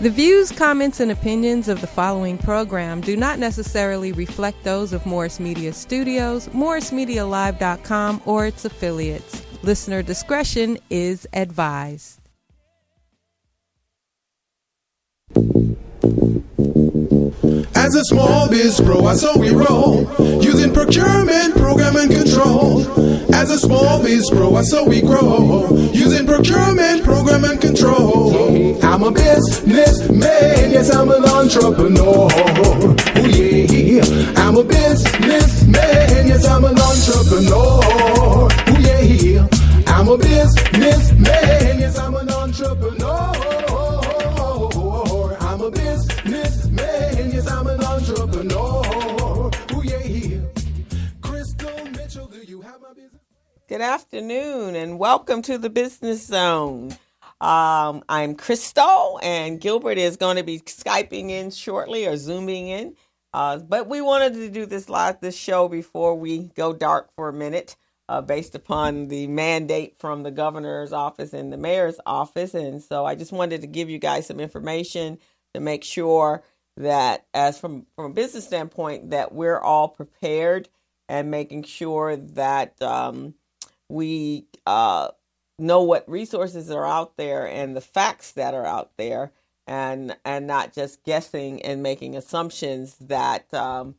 The views, comments, and opinions of the following program do not necessarily reflect those of Morris Media Studios, MorrisMediaLive.com, or its affiliates. Listener discretion is advised. As a small biz pro, I saw we roll, using procurement, program, and control. As a small biz pro, I saw we grow, using procurement, program, and control. I'm a businessman, yes, I'm an entrepreneur. Oh yeah, I'm a businessman, yes, I'm an entrepreneur. Oh yeah, I'm a businessman, yes, I'm an entrepreneur. I'm a businessman, yes, I'm an entrepreneur. Ooh, yeah. Crystal Mitchell, do you have my business? Good afternoon and welcome to the Business Zone. I'm Crystal and Gilbert is going to be Skyping in shortly or Zooming in. But we wanted to do this show before we go dark for a minute. Based upon the mandate from the governor's office and the mayor's office. And so I just wanted to give you guys some information to make sure that as from a business standpoint, that we're all prepared and making sure that we know what resources are out there and the facts that are out there and not just guessing and making assumptions that for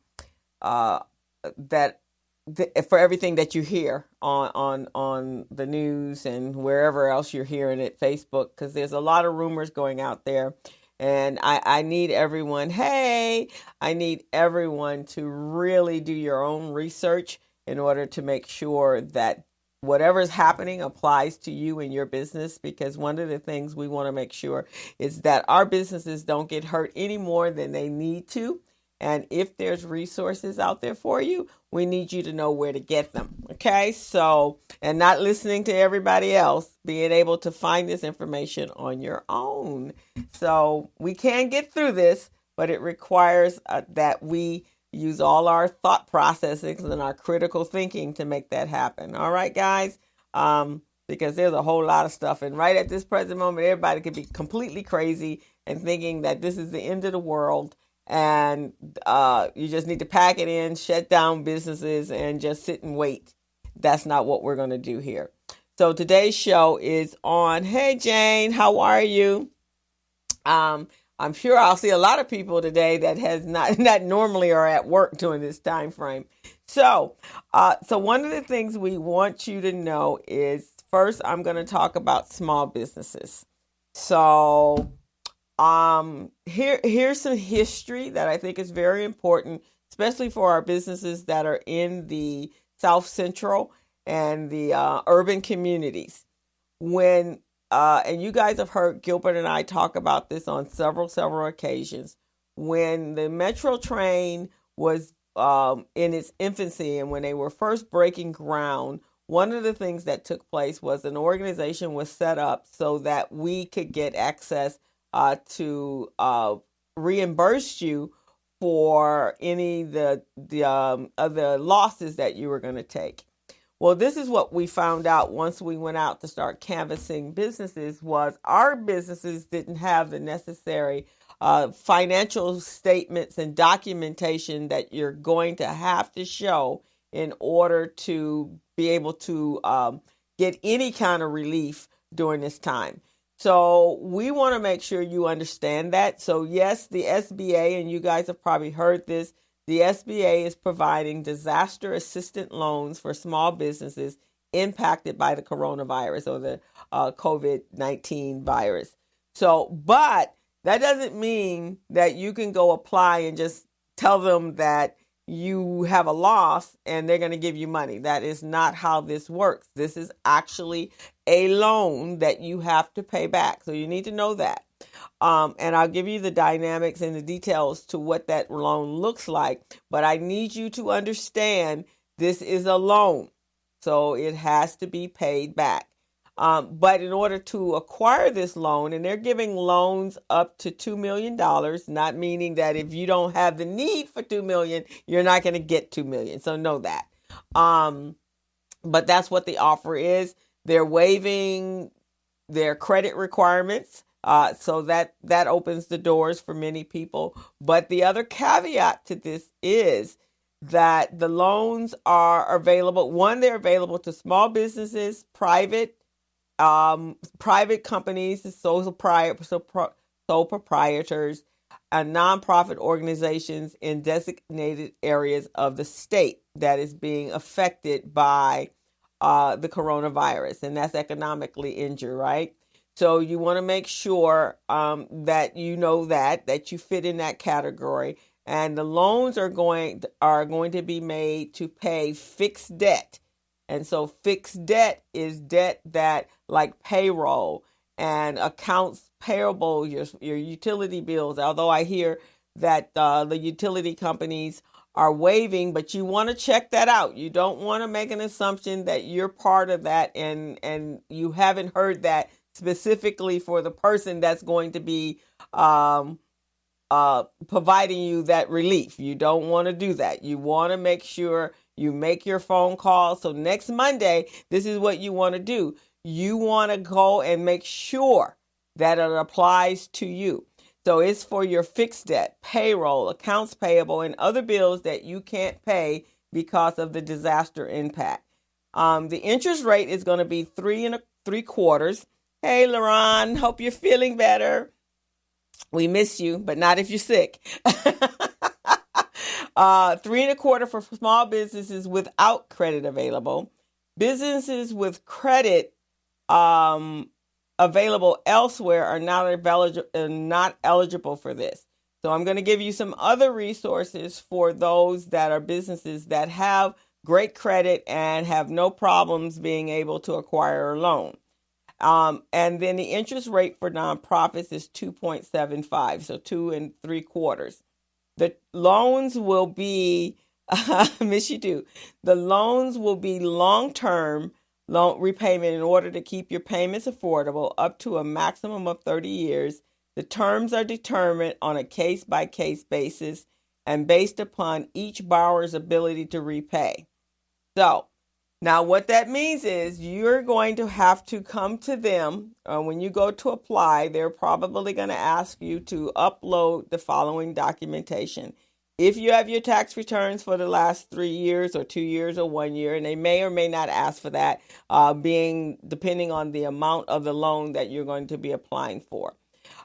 everything that you hear on the news and wherever else you're hearing it, Facebook, because there's a lot of rumors going out there. And I need everyone, I need everyone to really do your own research in order to make sure that whatever is happening applies to you and your business, because one of the things we want to make sure is that our businesses don't get hurt any more than they need to. And if there's resources out there for you, we need you to know where to get them. Okay. So, and not listening to everybody else, being able to find this information on your own. So we can get through this, but it requires that we use all our thought processes and our critical thinking to make that happen. All right, guys. Because there's a whole lot of stuff. And right at this present moment, everybody could be completely crazy and thinking that this is the end of the world. And you just need to pack it in, shut down businesses, and just sit and wait. That's not what we're going to do here. So today's show is on. Hey, Jane, how are you? I'm sure I'll see a lot of people today that has not normally are at work during this time frame. So one of the things we want you to know is, first, I'm going to talk about small businesses. So here's some history that I think is very important, especially for our businesses that are in the South Central and the urban communities. When and you guys have heard Gilbert and I talk about this on several occasions. When the Metro train was in its infancy and when they were first breaking ground, one of the things that took place was an organization was set up so that we could get access to reimburse you for any of the losses that you were going to take. Well, this is what we found out once we went out to start canvassing businesses, was our businesses didn't have the necessary financial statements and documentation that you're going to have to show in order to be able to get any kind of relief during this time. So we want to make sure you understand that. So yes, the SBA, and you guys have probably heard this, the SBA is providing disaster assistance loans for small businesses impacted by the coronavirus or the COVID-19 virus. So, but that doesn't mean that you can go apply and just tell them that you have a loss and they're going to give you money. That is not how this works. This is actually a loan that you have to pay back. So you need to know that. And I'll give you the dynamics and the details to what that loan looks like. But I need you to understand this is a loan. So it has to be paid back. But in order to acquire this loan, and they're giving loans up to $2 million, not meaning that if you don't have the need for $2 million, you're not going to get $2 million. So know that. But that's what the offer is. They're waiving their credit requirements. So that opens the doors for many people. But the other caveat to this is that the loans are available. One, they're available to small businesses, private companies, sole proprietors, and nonprofit organizations in designated areas of the state that is being affected by the coronavirus, and that's economically injured, right? So you want to make sure that you know that you fit in that category, and the loans are going to be made to pay fixed debt. And so fixed debt is debt that, like payroll and accounts payable, your utility bills. Although I hear that the utility companies are waiving, but you want to check that out. You don't want to make an assumption that you're part of that, and you haven't heard that specifically for the person that's going to be providing you that relief. You don't want to do that. You want to make sure you make your phone call. So next Monday, this is what you want to do. You want to go and make sure that it applies to you. So it's for your fixed debt, payroll, accounts payable, and other bills that you can't pay because of the disaster impact. The interest rate is going to be 3 3/4. Hey, Laron, hope you're feeling better. We miss you, but not if you're sick. 3 1/4 for small businesses without credit available. Businesses with credit available elsewhere are not eligible for this. So I'm going to give you some other resources for those that are businesses that have great credit and have no problems being able to acquire a loan. And then the interest rate for nonprofits is 2.75, so 2 3/4. The loans will be, I miss you too. The loans will be long-term loan repayment in order to keep your payments affordable up to a maximum of 30 years. The terms are determined on a case-by-case basis and based upon each borrower's ability to repay. So now what that means is you're going to have to come to them when you go to apply. They're probably going to ask you to upload the following documentation. If you have your tax returns for the last 3 years or 2 years or 1 year, and they may or may not ask for that, depending on the amount of the loan that you're going to be applying for.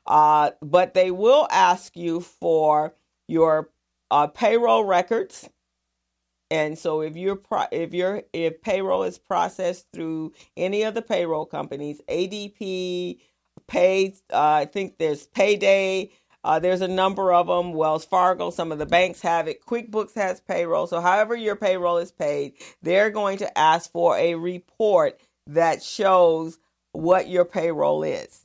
But they will ask you for your payroll records. And so if payroll is processed through any of the payroll companies, ADP, I think there's Payday, there's a number of them, Wells Fargo, some of the banks have it, QuickBooks has payroll. So however your payroll is paid, they're going to ask for a report that shows what your payroll is.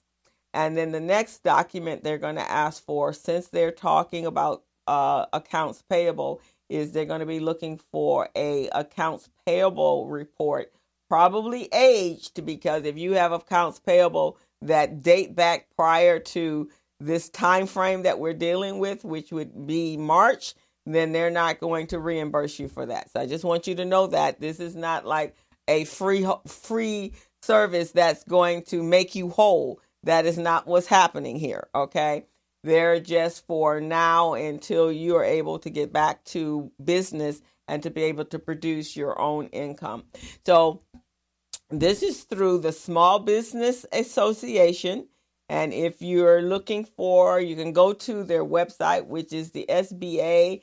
And then the next document they're going to ask for, since they're talking about accounts payable, is they're going to be looking for a accounts payable report, probably aged, because if you have accounts payable that date back prior to this time frame that we're dealing with, which would be March, then they're not going to reimburse you for that. So I just want you to know that this is not like a free service that's going to make you whole. That is not what's happening here, okay? They're just for now until you are able to get back to business and to be able to produce your own income. So this is through the Small Business Association. And if you're looking for, you can go to their website, which is the SBA.gov,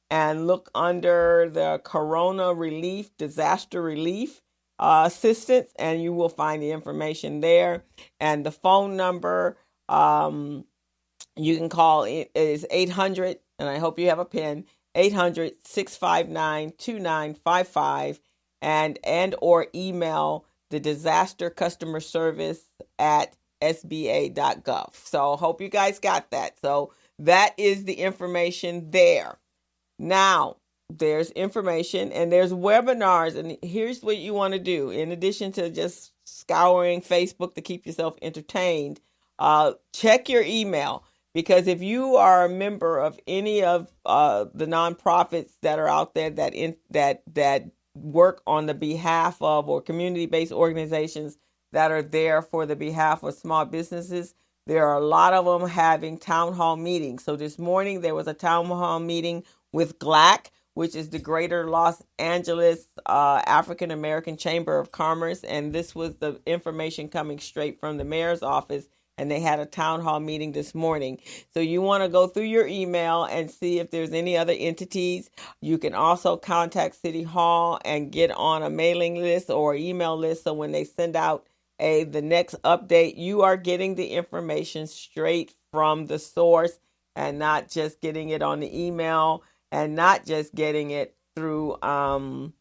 and look under the Corona Relief, Disaster Relief Assistance, and you will find the information there. And the phone number you can call is 800, and I hope you have a pen, 800-659-2955, and or email the disaster customer service at sba.gov. So hope you guys got that. So that is the information there. Now, there's information and there's webinars, and here's what you want to do. In addition to just scouring Facebook to keep yourself entertained, check your email, because if you are a member of any of the nonprofits that are out there that work on the behalf of, or community-based organizations that are there for the behalf of small businesses. There are a lot of them having town hall meetings. So this morning there was a town hall meeting with GLAC, which is the Greater Los Angeles African American Chamber of Commerce. And this was the information coming straight from the mayor's office. And they had a town hall meeting this morning. So you want to go through your email and see if there's any other entities. You can also contact City Hall and get on a mailing list or email list. So when they send out the next update, you are getting the information straight from the source and not just getting it on the email and not just getting it through the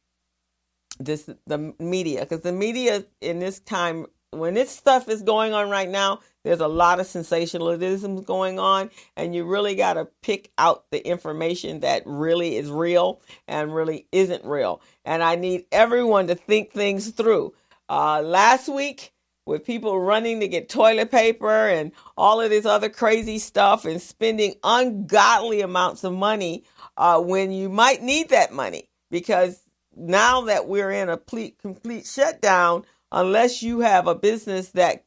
media. Because the media in this time, when this stuff is going on right now, there's a lot of sensationalism going on, and you really got to pick out the information that really is real and really isn't real. And I need everyone to think things through. Last week, with people running to get toilet paper and all of this other crazy stuff and spending ungodly amounts of money when you might need that money, because now that we're in a complete shutdown, unless you have a business that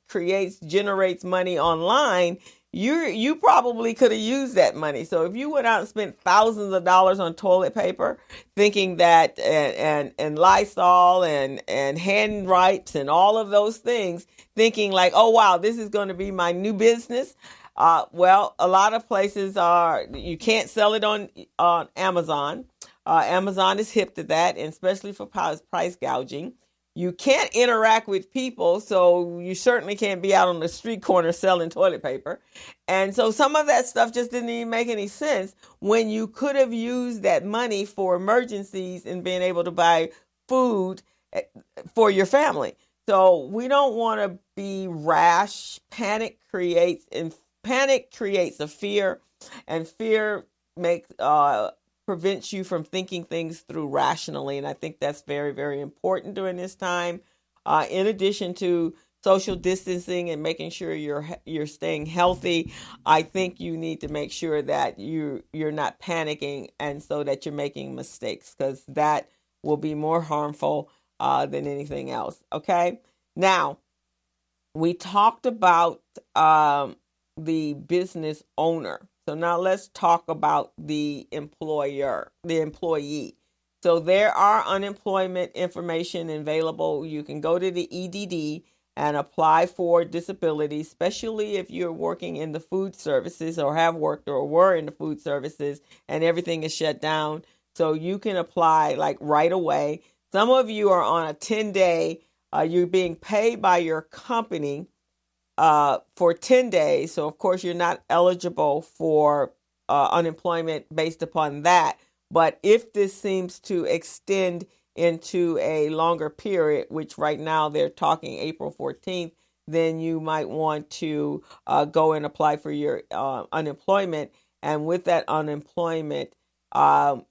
generates money online, you probably could have used that money. So if you went out and spent thousands of dollars on toilet paper, thinking that and Lysol and hand wipes and all of those things, thinking like, oh wow, this is going to be my new business. Well, a lot of places you can't sell it on Amazon. Amazon is hip to that, and especially for price gouging. You can't interact with people, so you certainly can't be out on the street corner selling toilet paper. And so some of that stuff just didn't even make any sense when you could have used that money for emergencies and being able to buy food for your family. So we don't want to be rash. Panic creates a fear, and fear prevents you from thinking things through rationally. And I think that's very, very important during this time. In addition to social distancing and making sure you're staying healthy, I think you need to make sure that you're not panicking, and so that you're making mistakes, because that will be more harmful than anything else. Okay. Now, we talked about the business owner. So now let's talk about the employee. So there are unemployment information available. You can go to the EDD and apply for disability, especially if you're working in the food services or have worked or were in the food services and everything is shut down. So you can apply like right away. Some of you are on a 10-day, you're being paid by your company for 10 days. So, of course, you're not eligible for unemployment based upon that. But if this seems to extend into a longer period, which right now they're talking April 14th, then you might want to go and apply for your unemployment. And with that unemployment, they're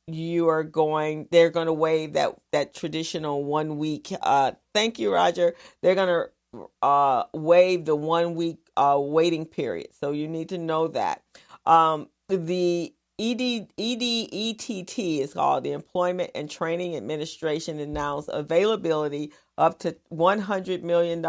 going to waive that traditional 1 week. Thank you, Roger. They're going to waive the 1 week waiting period. So you need to know that. The EDETT is called the Employment and Training Administration, announced availability up to $100 million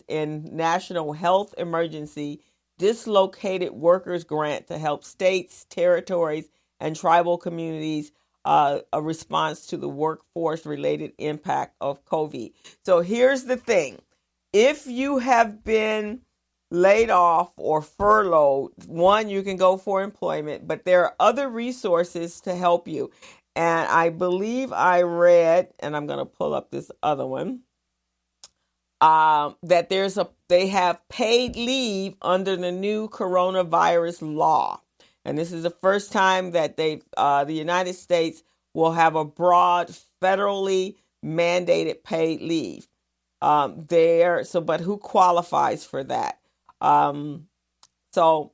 in National Health Emergency Dislocated Workers Grant to help states, territories, and tribal communities a response to the workforce related impact of COVID. So here's the thing. If you have been laid off or furloughed, one, you can go for employment, but there are other resources to help you. And I believe I read, and I'm going to pull up this other one, that they have paid leave under the new coronavirus law. And this is the first time that the United States will have a broad federally mandated paid leave. But who qualifies for that? So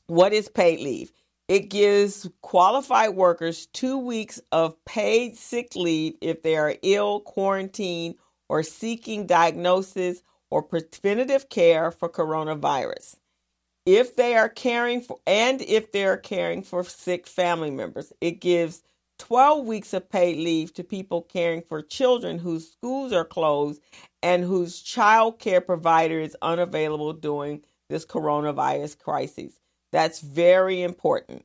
what is paid leave? It gives qualified workers 2 weeks of paid sick leave if they are ill, quarantined, or seeking diagnosis or preventative care for coronavirus. If they are caring for sick family members, it gives 12 weeks of paid leave to people caring for children whose schools are closed and whose child care provider is unavailable during this coronavirus crisis. That's very important.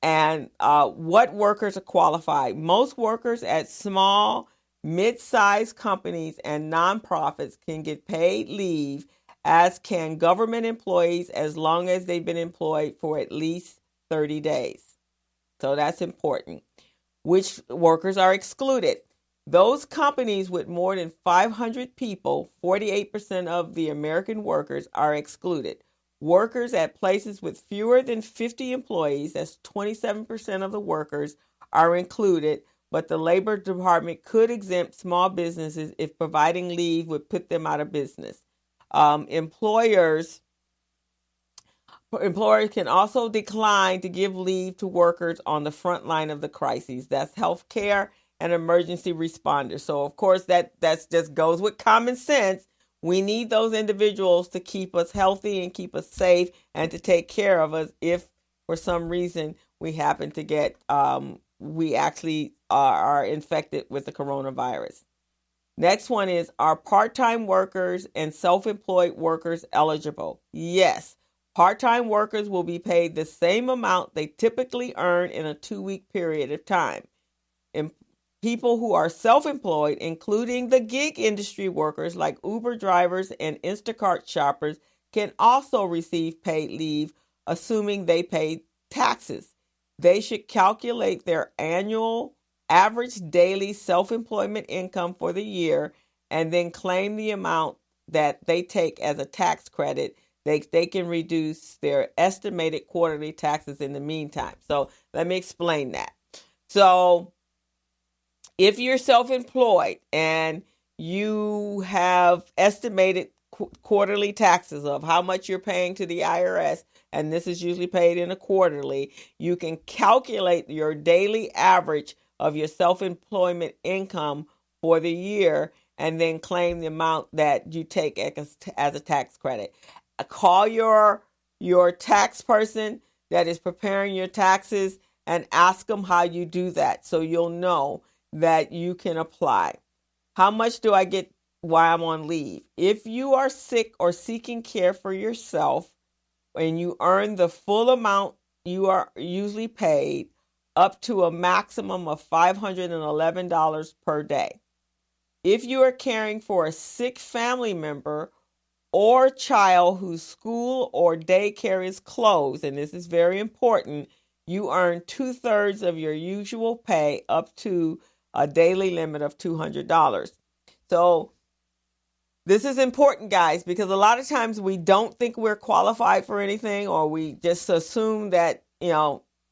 And what workers are qualified? Most workers at small, mid-sized companies and nonprofits can get paid leave, as can government employees, as long as they've been employed for at least 30 days. So that's important. Which workers are excluded? Those companies with more than 500 people, 48% of the American workers, are excluded. Workers at places with fewer than 50 employees, that's 27% of the workers, are included, but the Labor Department could exempt small businesses if providing leave would put them out of business. Employers can also decline to give leave to workers on the front line of the crises. That's healthcare and emergency responders. So, of course, that just goes with common sense. We need those individuals to keep us healthy and keep us safe and to take care of us if, for some reason, we happen to get, we actually are infected with the coronavirus. Next one is, are part-time workers and self-employed workers eligible? Yes. Part-time workers will be paid the same amount they typically earn in a 2-week period of time. And people who are self-employed, including the gig industry workers like Uber drivers and Instacart shoppers, can also receive paid leave, assuming they pay taxes. They should calculate their annual average daily self-employment income for the year and then claim the amount that they take as a tax credit. They can reduce their estimated quarterly taxes in the meantime. So let me explain that. So if you're self-employed and you have estimated quarterly taxes of how much you're paying to the IRS, and this is usually paid in a quarterly, you can calculate your daily average of your self-employment income for the year and then claim the amount that you take as a tax credit. Call your tax person that is preparing your taxes and ask them how you do that so you'll know that you can apply. How much do I get while I'm on leave? If you are sick or seeking care for yourself and you earn the full amount you are usually paid, up to a maximum of $511 per day. If you are caring for a sick family member or child whose school or daycare is closed, and this is very important, you earn 2/3 of your usual pay up to a daily limit of $200. So this is important, guys, because a lot of times we don't think we're qualified for anything, or we just assume that,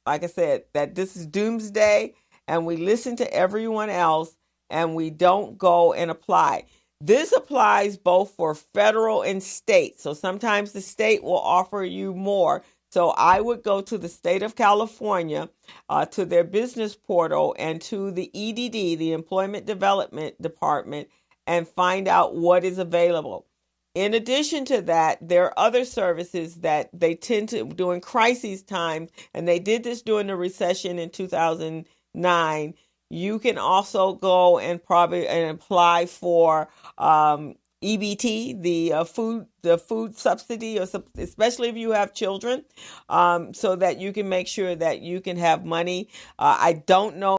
like I said, that this is doomsday, and we listen to everyone else and we don't go and apply. This applies both for federal and state. So sometimes the state will offer you more. So I would go to the state of California, to their business portal, and to the EDD, the Employment Development Department, and find out what is available. In addition to that, there are other services that they tend to do in crisis times, and they did this during the recession in 2009. You can also go and apply for EBT, the food subsidy, or especially if you have children, so that you can make sure that you can have money. I don't know